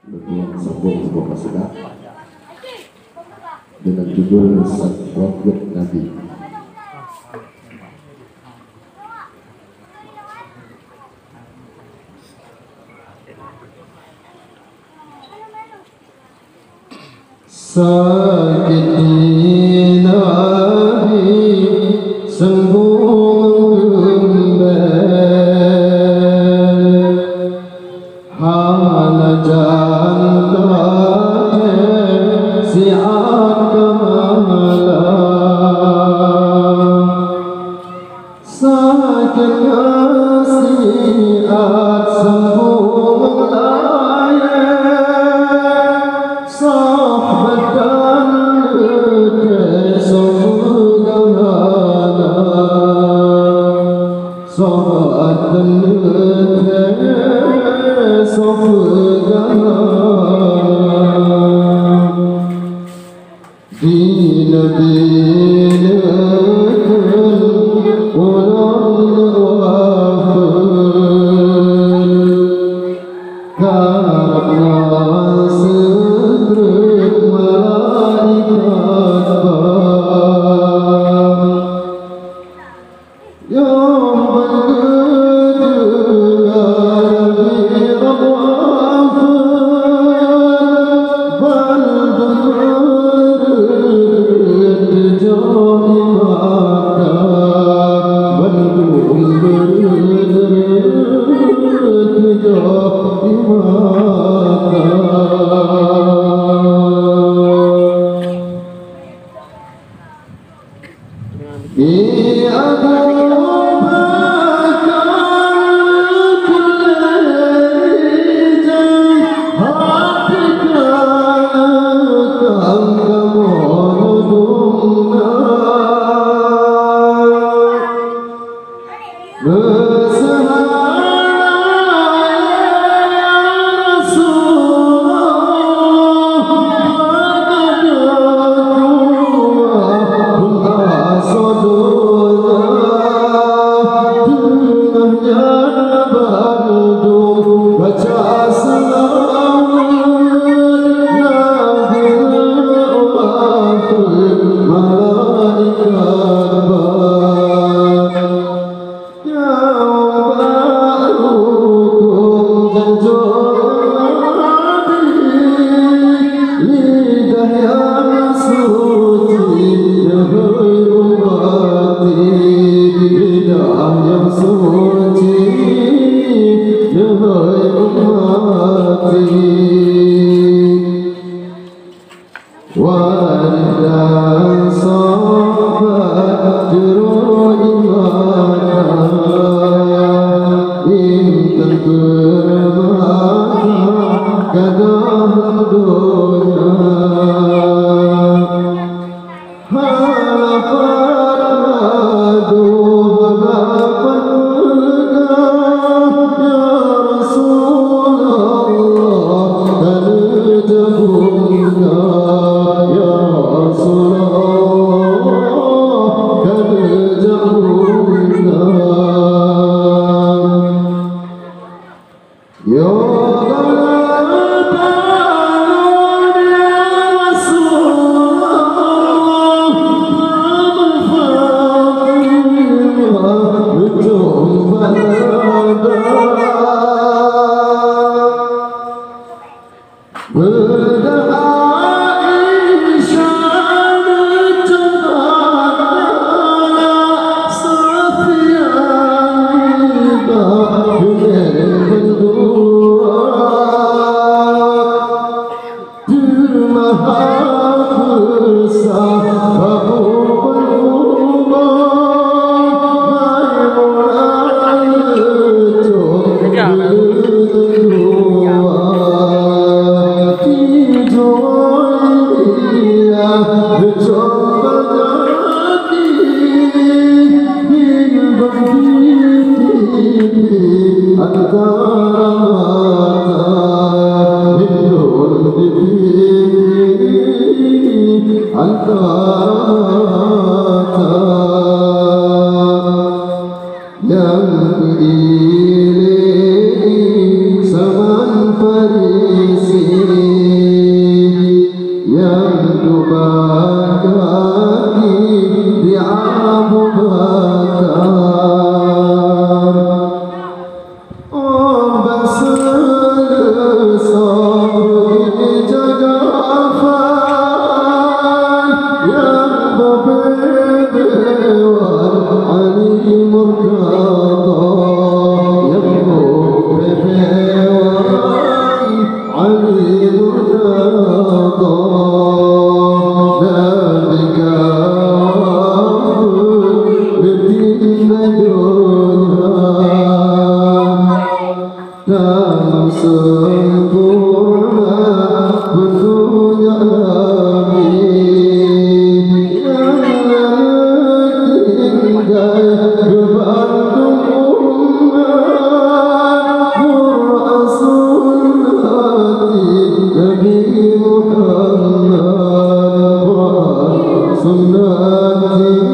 Yang sambung sebuah kasidah dengan judul Syafaat Nabi. Sakit di Nabi sembuh kembali, hala jannah si'at kemalam, sakit si'at sembuh melaya, sahabatan lete semudahana, sahabatan lete semudahana, dina-dina ulang wafat, karena segera malaikat bang yang berdengar biram wafat, berdengar jauh mata, berdengar jauh mata. Waridan sahabat juru iman, intan bermata kadah dunia, halapan madu berdapat megah, ya Rasulullah dan jabunga. Yang beriring zaman Farisi dalam sempurna bentuknya Nabi yang tinggal berbandung umat Rasul Nabi Muhammad sunnati